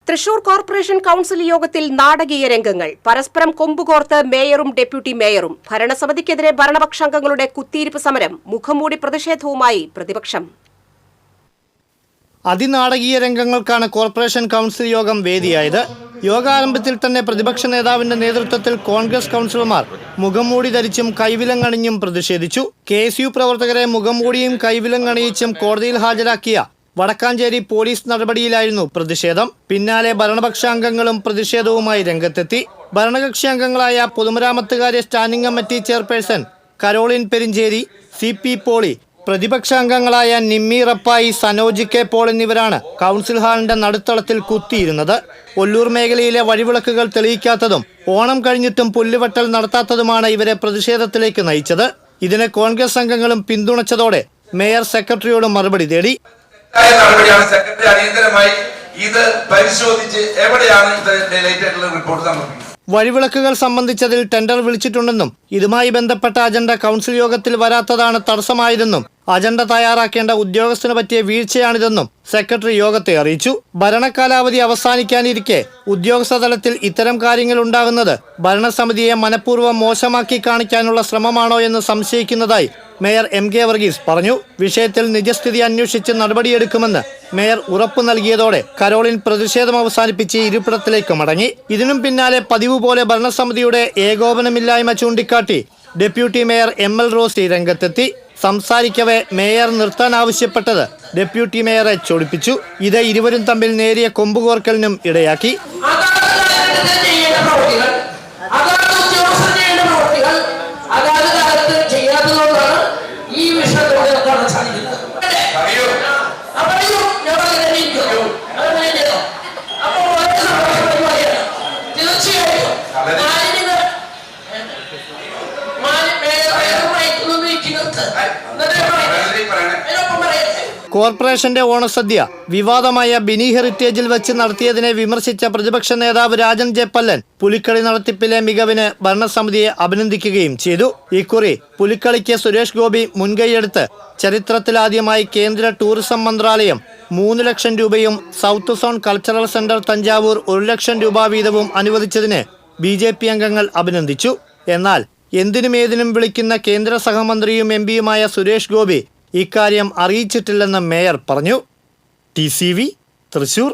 Thrissur corporation council യോഗത്തിൽ നാടകീയ രംഗങ്ങൾ. പരസ്പരം കൊമ്പുകോർത്ത് മേയറും ഡെപ്യൂട്ടി മേയറും. ഭരണസമിതിക്കെതിരെ ഭരണപക്ഷാംഗങ്ങളുടെ കുത്തിയിരിപ്പ് സമരം. മുഖംമൂടി പ്രതിഷേധവുമായി പ്രതിപക്ഷം. അതിനാടകീയ രംഗങ്ങൾക്കാണ് കോർപ്പറേഷൻ കൌൺസിൽ യോഗം വേദിയായത്. യോഗാരംഭത്തിൽ തന്നെ പ്രതിപക്ഷ നേതാവിന്റെ നേതൃത്വത്തിൽ കോൺഗ്രസ് കൌൺസിലർമാർ മുഖംമൂടി ധരിച്ചും കൈവിലങ്ങണിഞ്ഞും പ്രതിഷേധിച്ചു. KSU പ്രവർത്തകരെ മുഖംമൂടിയും കൈവിലങ്ങണിയിച്ചും കോടതിയിൽ ഹാജരാക്കിയ വടക്കാഞ്ചേരി പോലീസ് നടപടിയിലായിരുന്നു പ്രതിഷേധം. പിന്നാലെ ഭരണപക്ഷാംഗങ്ങളും പ്രതിഷേധവുമായി രംഗത്തെത്തി. ഭരണകക്ഷി അംഗങ്ങളായ പൊതുമരാമത്തുകാര്യ standing committee chairperson Caroline Perinchery, CP Poly, പ്രതിപക്ഷാംഗങ്ങളായ നിമ്മി റപ്പായി, സനോജ് K പോൾ എന്നിവരാണ് കൌൺസിൽ ഹാളിന്റെ നടുത്തളത്തിൽ കുത്തിയിരുന്നത്. ഒല്ലൂർ മേഖലയിലെ വഴിവിളക്കുകൾ തെളിയിക്കാത്തതും ഓണം കഴിഞ്ഞിട്ടും പുല്ലുവെട്ടൽ നടത്താത്തതുമാണ് ഇവരെ പ്രതിഷേധത്തിലേക്ക് നയിച്ചത്. ഇതിനെ കോൺഗ്രസ് അംഗങ്ങളും പിന്തുണച്ചതോടെ മേയർ സെക്രട്ടറിയോട് മറുപടി തേടി. സെക്രട്ടറി അടിയന്തരമായി ഇത് പരിശോധിച്ച് എവിടെയാണ് റിപ്പോർട്ട് സമർപ്പിക്കുന്നത്. വഴിവിളക്കുകൾ സംബന്ധിച്ചതിൽ ടെൻഡർ വിളിച്ചിട്ടുണ്ടെന്നും ഇതുമായി ബന്ധപ്പെട്ട അജണ്ട കൌൺസിൽ യോഗത്തിൽ വരാത്തതാണ് തടസ്സമായതെന്നും അജണ്ട തയ്യാറാക്കേണ്ട ഉദ്യോഗസ്ഥന് പറ്റിയ വീഴ്ചയാണിതെന്നും സെക്രട്ടറി യോഗത്തെ അറിയിച്ചു. ഭരണകാലാവധി അവസാനിക്കാനിരിക്കെ ഉദ്യോഗസ്ഥ തലത്തിൽ ഇത്തരം കാര്യങ്ങൾ ഉണ്ടാകുന്നത് ഭരണസമിതിയെ മനഃപൂർവ്വം മോശമാക്കി കാണിക്കാനുള്ള ശ്രമമാണോ എന്ന് സംശയിക്കുന്നതായി മേയർ MK വർഗീസ് പറഞ്ഞു. വിഷയത്തിൽ നിജസ്ഥിതി അന്വേഷിച്ച് നടപടിയെടുക്കുമെന്ന് മേയർ ഉറപ്പു നൽകിയതോടെ കരോളിൻ പ്രതിഷേധം അവസാനിപ്പിച്ച് ഇരിപ്പിടത്തിലേക്ക് മടങ്ങി. ഇതിനും പിന്നാലെ പതിവ് പോലെ ഭരണസമിതിയുടെ ഏകോപനമില്ലായ്മ ചൂണ്ടിക്കാട്ടി ഡെപ്യൂട്ടി മേയർ ML റോസി രംഗത്തെത്തി. സംസാരിക്കവെ മേയർ നിർത്താൻ ആവശ്യപ്പെട്ടത് ഡെപ്യൂട്ടി മേയറെ ചൊടിപ്പിച്ചു. ഇത് ഇരുവരും തമ്മിൽ നേരിയ കൊമ്പുകോർക്കലിനും ഇടയാക്കി. കോർപ്പറേഷന്റെ ഓണസദ്യ വിവാദമായ ബിനി ഹെറിറ്റേജിൽ വെച്ച് നടത്തിയതിനെ വിമർശിച്ച പ്രതിപക്ഷ നേതാവ് രാജൻ J പല്ലൻ പുലിക്കളി നടത്തിപ്പിലെ മികവിന് ഭരണസമിതിയെ അഭിനന്ദിക്കുകയും ചെയ്തു. ഇക്കുറി പുലിക്കളിക്ക് സുരേഷ് ഗോപി മുൻകൈയെടുത്ത് ചരിത്രത്തിലാദ്യമായി കേന്ദ്ര ടൂറിസം മന്ത്രാലയം 3 ലക്ഷം രൂപയും south zone cultural centre Thanjavur 1 ലക്ഷം രൂപ വീതവും അനുവദിച്ചതിന് BJP അംഗങ്ങൾ അഭിനന്ദിച്ചു. എന്നാൽ എന്തിനും ഏതിനും വിളിക്കുന്ന കേന്ദ്ര സഹമന്ത്രിയും MPയുമായ സുരേഷ് ഗോപി ഇക്കാര്യം അറിയിച്ചിട്ടില്ലെന്ന് മേയർ പറഞ്ഞു. TCV തൃശൂർ.